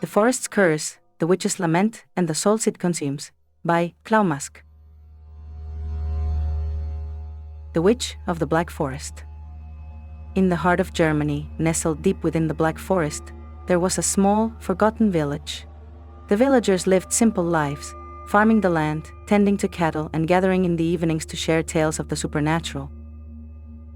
The Forest's Curse, The Witch's Lament, and the Souls It Consumes, by Clownmask. The Witch of the Black Forest. In the heart of Germany, nestled deep within the Black Forest, there was a small, forgotten village. The villagers lived simple lives, farming the land, tending to cattle, and gathering in the evenings to share tales of the supernatural.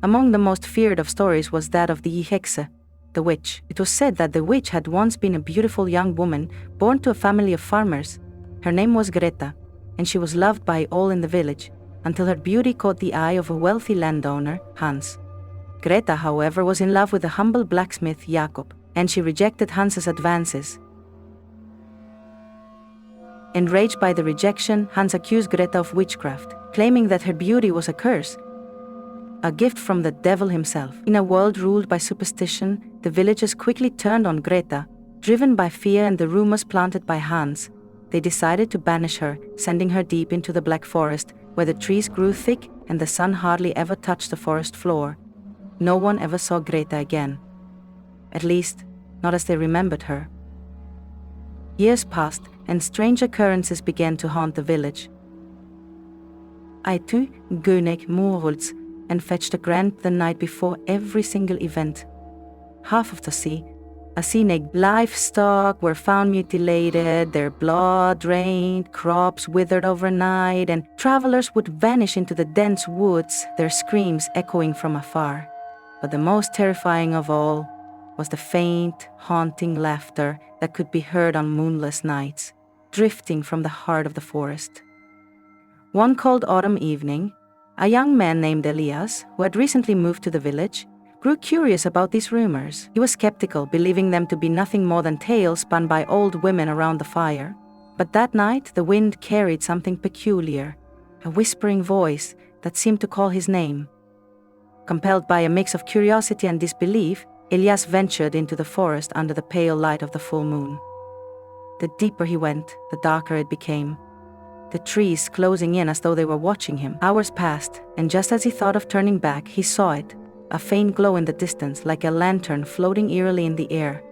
Among the most feared of stories was that of the Hexe, the witch. It was said that the witch had once been a beautiful young woman born to a family of farmers. Her name was Greta, and she was loved by all in the village, until her beauty caught the eye of a wealthy landowner, Hans. Greta, however, was in love with the humble blacksmith Jakob, and she rejected Hans's advances. Enraged by the rejection, Hans accused Greta of witchcraft, claiming that her beauty was a curse, a gift from the devil himself. In a world ruled by superstition, the villagers quickly turned on Greta. Driven by fear and the rumors planted by Hans, they decided to banish her, sending her deep into the Black Forest, where the trees grew thick and the sun hardly ever touched the forest floor. No one ever saw Greta again. At least, not as they remembered her. Years passed, and strange occurrences began to haunt the village. Aitu, Gönek, Morulz, and fetched a grant the night before every single event. Half of the sea, a scenic livestock were found mutilated, their blood drained, crops withered overnight, and travelers would vanish into the dense woods, their screams echoing from afar. But the most terrifying of all was the faint, haunting laughter that could be heard on moonless nights, drifting from the heart of the forest. One cold autumn evening, a young man named Elias, who had recently moved to the village, grew curious about these rumors. He was skeptical, believing them to be nothing more than tales spun by old women around the fire. But that night, the wind carried something peculiar, a whispering voice that seemed to call his name. Compelled by a mix of curiosity and disbelief, Elias ventured into the forest under the pale light of the full moon. The deeper he went, the darker it became, the trees closing in as though they were watching him. Hours passed, and just as he thought of turning back, he saw it, a faint glow in the distance, like a lantern floating eerily in the air.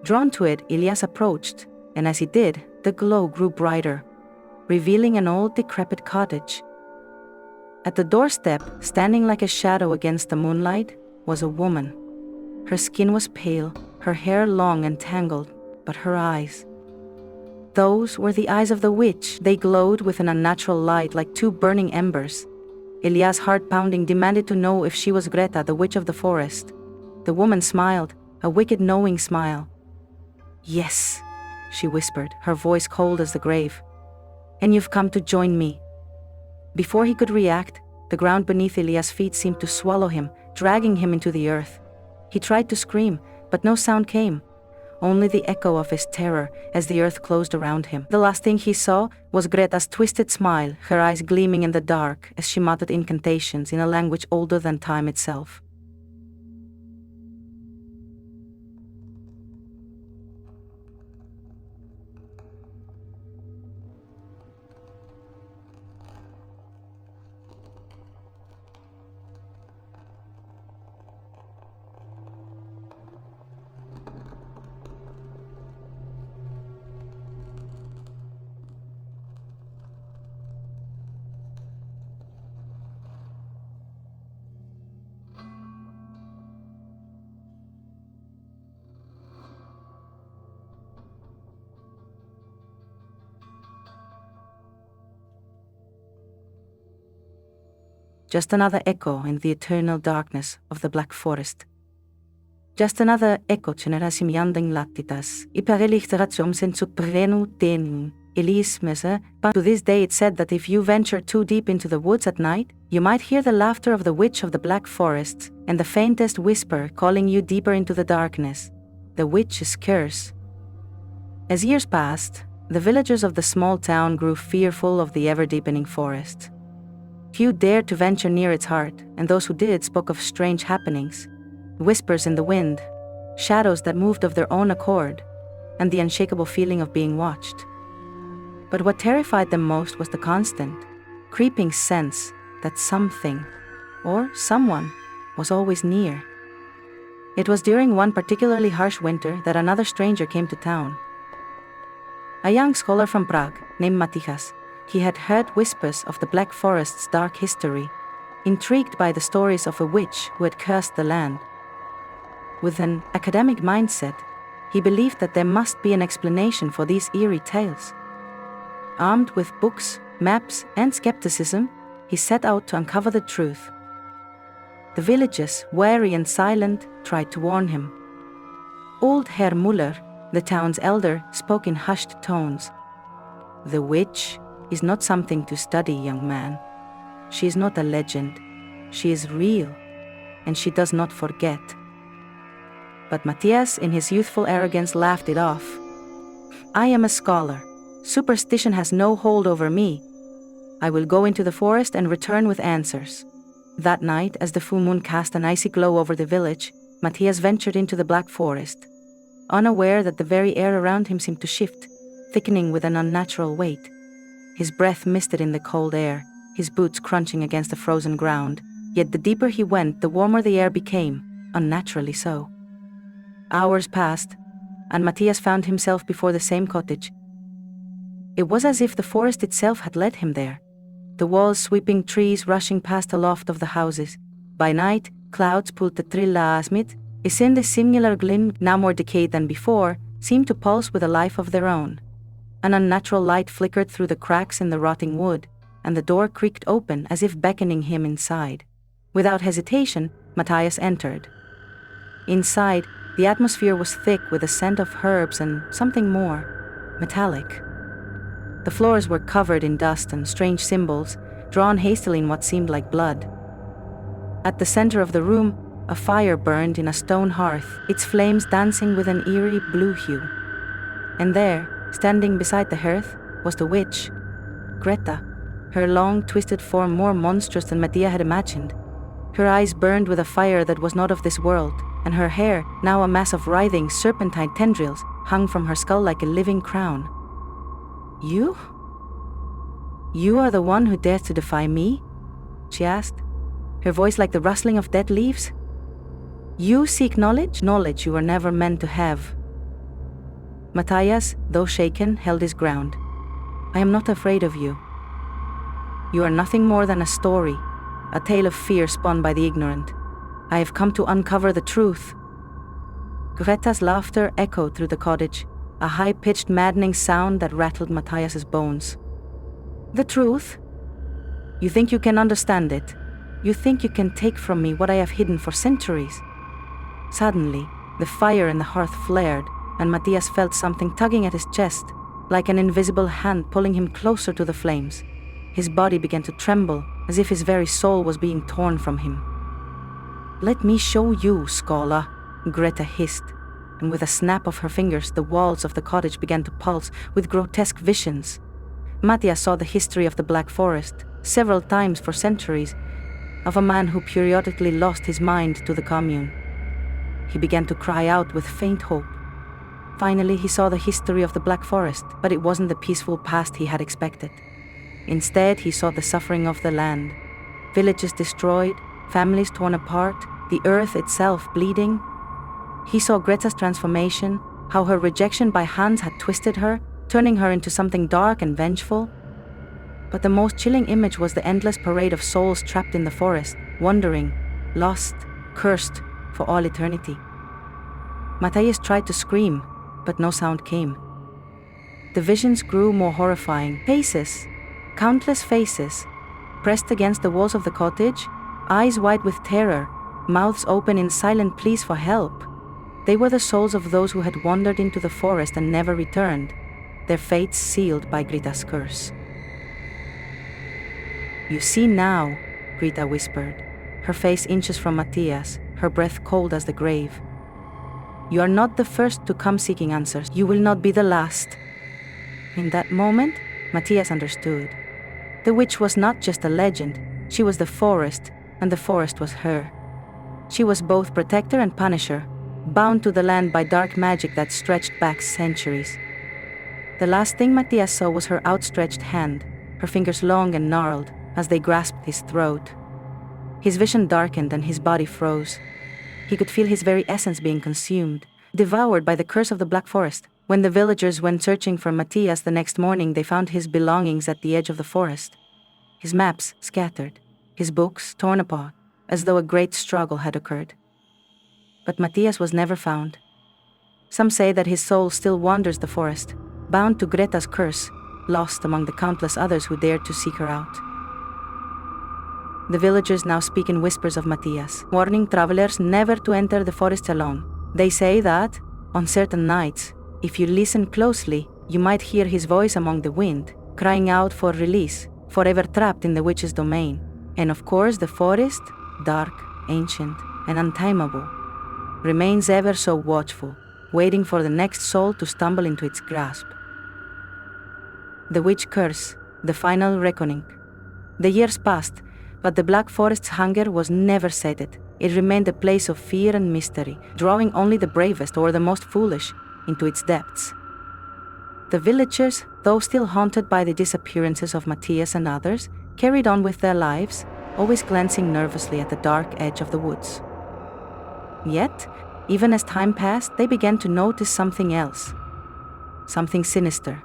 Drawn to it, Elias approached, and as he did, the glow grew brighter, revealing an old decrepit cottage. At the doorstep, standing like a shadow against the moonlight, was a woman. Her skin was pale, her hair long and tangled, but her eyes, those were the eyes of the witch. They glowed with an unnatural light like two burning embers. Elias' heart pounding demanded to know if she was Greta, the witch of the forest. The woman smiled, a wicked knowing smile. "Yes," she whispered, her voice cold as the grave. "And you've come to join me." Before he could react, the ground beneath Elias' feet seemed to swallow him, dragging him into the earth. He tried to scream, but no sound came. Only the echo of his terror as the earth closed around him. The last thing he saw was Greta's twisted smile, her eyes gleaming in the dark as she muttered incantations in a language older than time itself. Just another echo in the eternal darkness of the Black Forest. Just another echo generasim yanding latitas, iperelichteratium sensu prenu tenum, elismese. But to this day it's said that if you venture too deep into the woods at night, you might hear the laughter of the witch of the Black Forests, and the faintest whisper calling you deeper into the darkness, the witch's curse. As years passed, the villagers of the small town grew fearful of the ever-deepening forest. Few dared to venture near its heart, and those who did spoke of strange happenings, whispers in the wind, shadows that moved of their own accord, and the unshakable feeling of being watched. But what terrified them most was the constant, creeping sense that something, or someone, was always near. It was during one particularly harsh winter that another stranger came to town, a young scholar from Prague named Matthias. He had heard whispers of the Black Forest's dark history, intrigued by the stories of a witch who had cursed the land. With an academic mindset, he believed that there must be an explanation for these eerie tales. Armed with books, maps, and skepticism, he set out to uncover the truth. The villagers, wary and silent, tried to warn him. Old Herr Müller, the town's elder, spoke in hushed tones. "The witch is not something to study, young man. She is not a legend. She is real, and she does not forget." But Matthias, in his youthful arrogance, laughed it off. "I am a scholar. Superstition has no hold over me. I will go into the forest and return with answers." That night, as the full moon cast an icy glow over the village, Matthias ventured into the Black Forest, unaware that the very air around him seemed to shift, thickening with an unnatural weight. His breath misted in the cold air, his boots crunching against the frozen ground, yet the deeper he went, the warmer the air became, unnaturally so. Hours passed, and Matthias found himself before the same cottage. It was as if the forest itself had led him there. The walls sweeping, trees rushing past aloft of the houses. By night, clouds pulled the trilla asmit, is in the singular glim, now more decayed than before, seemed to pulse with a life of their own. An unnatural light flickered through the cracks in the rotting wood, and the door creaked open as if beckoning him inside. Without hesitation, Matthias entered. Inside, the atmosphere was thick with a scent of herbs and something more, metallic. The floors were covered in dust and strange symbols, drawn hastily in what seemed like blood. At the center of the room, a fire burned in a stone hearth, its flames dancing with an eerie blue hue. And there, standing beside the hearth, was the witch, Greta, her long, twisted form more monstrous than Medea had imagined. Her eyes burned with a fire that was not of this world, and her hair, now a mass of writhing, serpentine tendrils, hung from her skull like a living crown. "You? You are the one who dares to defy me?" she asked, her voice like the rustling of dead leaves. "You seek knowledge? Knowledge you were never meant to have." Matthias, though shaken, held his ground. "I am not afraid of you. You are nothing more than a story, a tale of fear spun by the ignorant. I have come to uncover the truth." Greta's laughter echoed through the cottage, a high-pitched, maddening sound that rattled Matthias's bones. "The truth? You think you can understand it? You think you can take from me what I have hidden for centuries?" Suddenly, the fire in the hearth flared, and Matthias felt something tugging at his chest, like an invisible hand pulling him closer to the flames. His body began to tremble, as if his very soul was being torn from him. "Let me show you, scholar," Greta hissed, and with a snap of her fingers, the walls of the cottage began to pulse with grotesque visions. Matthias saw the history of the Black Forest, several times for centuries, of a man who periodically lost his mind to the commune. He began to cry out with faint hope. Finally, he saw the history of the Black Forest, but it wasn't the peaceful past he had expected. Instead, he saw the suffering of the land. Villages destroyed, families torn apart, the earth itself bleeding. He saw Greta's transformation, how her rejection by Hans had twisted her, turning her into something dark and vengeful. But the most chilling image was the endless parade of souls trapped in the forest, wandering, lost, cursed for all eternity. Matthias tried to scream, but no sound came. The visions grew more horrifying. Faces, countless faces, pressed against the walls of the cottage, eyes wide with terror, mouths open in silent pleas for help. They were the souls of those who had wandered into the forest and never returned, their fates sealed by Greta's curse. "You see now," Greta whispered, her face inches from Matthias, her breath cold as the grave. "You are not the first to come seeking answers. You will not be the last." In that moment, Matthias understood. The witch was not just a legend, she was the forest, and the forest was her. She was both protector and punisher, bound to the land by dark magic that stretched back centuries. The last thing Matthias saw was her outstretched hand, her fingers long and gnarled, as they grasped his throat. His vision darkened and his body froze. He could feel his very essence being consumed, devoured by the curse of the Black Forest. When the villagers went searching for Matthias the next morning, they found his belongings at the edge of the forest. His maps scattered, his books torn apart, as though a great struggle had occurred. But Matthias was never found. Some say that his soul still wanders the forest, bound to Greta's curse, lost among the countless others who dared to seek her out. The villagers now speak in whispers of Matthias, warning travelers never to enter the forest alone. They say that, on certain nights, if you listen closely, you might hear his voice among the wind, crying out for release, forever trapped in the witch's domain. And of course the forest, dark, ancient, and untamable, remains ever so watchful, waiting for the next soul to stumble into its grasp. The witch curse, the final reckoning. The years passed, but the Black Forest's hunger was never sated. It remained a place of fear and mystery, drawing only the bravest or the most foolish into its depths. The villagers, though still haunted by the disappearances of Matthias and others, carried on with their lives, always glancing nervously at the dark edge of the woods. Yet, even as time passed, they began to notice something else. Something sinister.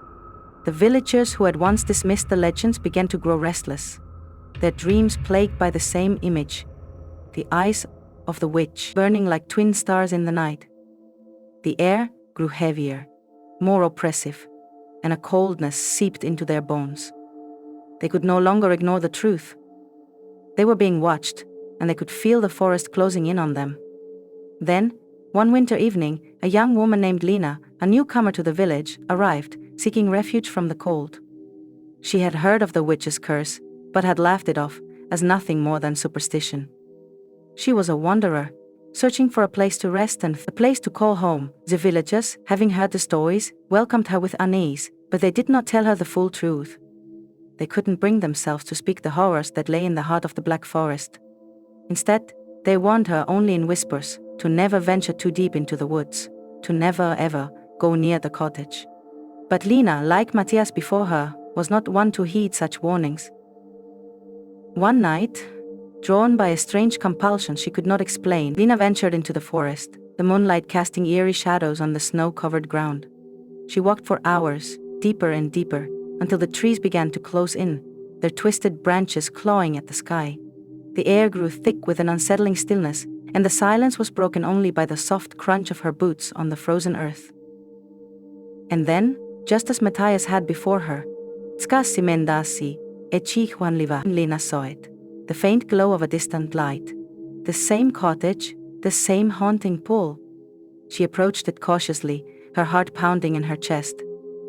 The villagers who had once dismissed the legends began to grow restless, their dreams plagued by the same image, the eyes of the witch burning like twin stars in the night. The air grew heavier, more oppressive, and a coldness seeped into their bones. They could no longer ignore the truth. They were being watched, and they could feel the forest closing in on them. Then, one winter evening, a young woman named Lena, a newcomer to the village, arrived, seeking refuge from the cold. She had heard of the witch's curse, but had laughed it off as nothing more than superstition. She was a wanderer, searching for a place to rest and a place to call home. The villagers, having heard the stories, welcomed her with unease, but they did not tell her the full truth. They couldn't bring themselves to speak the horrors that lay in the heart of the Black Forest. Instead, they warned her only in whispers to never venture too deep into the woods, to never ever go near the cottage. But Lena, like Matthias before her, was not one to heed such warnings. One night, drawn by a strange compulsion she could not explain, Lena ventured into the forest, the moonlight casting eerie shadows on the snow-covered ground. She walked for hours, deeper and deeper, until the trees began to close in, their twisted branches clawing at the sky. The air grew thick with an unsettling stillness, and the silence was broken only by the soft crunch of her boots on the frozen earth. And then, just as Matthias had before her, Skasi mendasi, echihuanliva, Lena saw it, the faint glow of a distant light. The same cottage, the same haunting pull. She approached it cautiously, her heart pounding in her chest.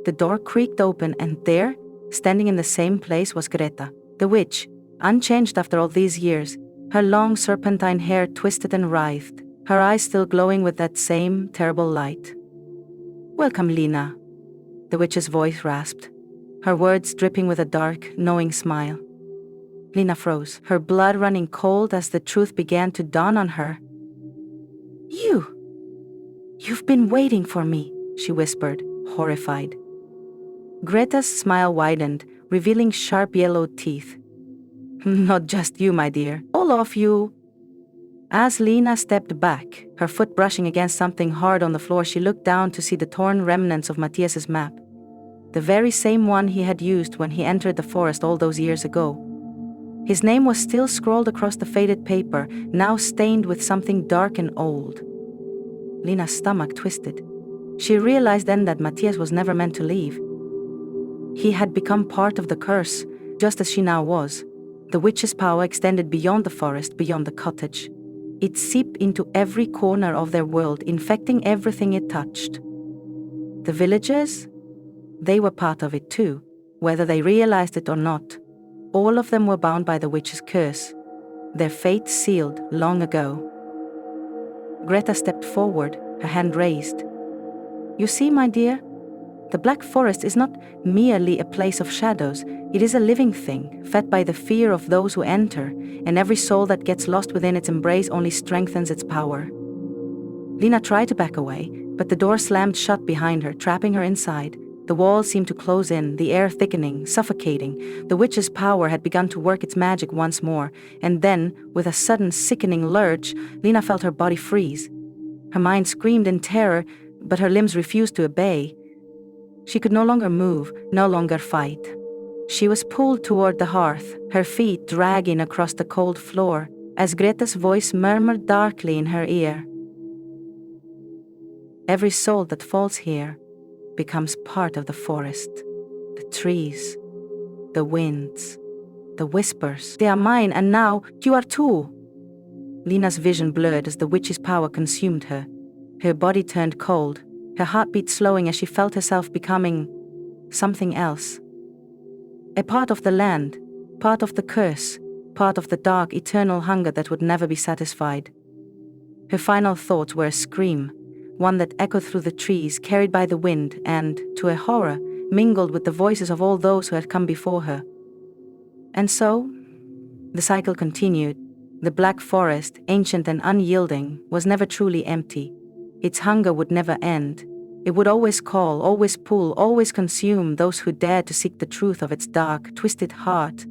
The door creaked open, and there, standing in the same place, was Greta, the witch, unchanged after all these years, her long serpentine hair twisted and writhed, her eyes still glowing with that same terrible light. "Welcome, Lena," the witch's voice rasped, her words dripping with a dark, knowing smile. Lena froze, her blood running cold as the truth began to dawn on her. You've been waiting for me," she whispered, horrified. Greta's smile widened, revealing sharp yellowed teeth. "Not just you, my dear, all of you." As Lena stepped back, her foot brushing against something hard on the floor, she looked down to see the torn remnants of Matthias's map, the very same one he had used when he entered the forest all those years ago. His name was still scrawled across the faded paper, now stained with something dark and old. Lena's stomach twisted. She realized then that Matthias was never meant to leave. He had become part of the curse, just as she now was. The witch's power extended beyond the forest, beyond the cottage. It seeped into every corner of their world, infecting everything it touched. The villagers? They were part of it too, whether they realized it or not. All of them were bound by the witch's curse, their fate sealed long ago. Greta stepped forward, her hand raised. "You see, my dear, the Black Forest is not merely a place of shadows. It is a living thing, fed by the fear of those who enter, and every soul that gets lost within its embrace only strengthens its power." Lena tried to back away, but the door slammed shut behind her, trapping her inside. The walls seemed to close in, the air thickening, suffocating. The witch's power had begun to work its magic once more, and then, with a sudden sickening lurch, Lena felt her body freeze. Her mind screamed in terror, but her limbs refused to obey. She could no longer move, no longer fight. She was pulled toward the hearth, her feet dragging across the cold floor, as Greta's voice murmured darkly in her ear. Every soul that falls here becomes part of the forest, the trees, the winds, the whispers. They are mine, and now you are too. Lena's vision blurred as the witch's power consumed her. Her body turned cold, her heartbeat slowing as she felt herself becoming something else. A part of the land, part of the curse, part of the dark, eternal hunger that would never be satisfied. Her final thoughts were a scream, one that echoed through the trees, carried by the wind, and, to her horror, mingled with the voices of all those who had come before her. And so, the cycle continued. The black forest, ancient and unyielding, was never truly empty. Its hunger would never end. It would always call, always pull, always consume those who dared to seek the truth of its dark, twisted heart.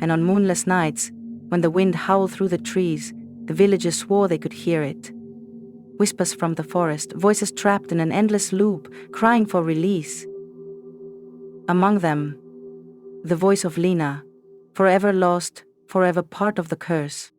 And on moonless nights, when the wind howled through the trees, the villagers swore they could hear it. Whispers from the forest, voices trapped in an endless loop, crying for release. Among them, the voice of Lena, forever lost, forever part of the curse.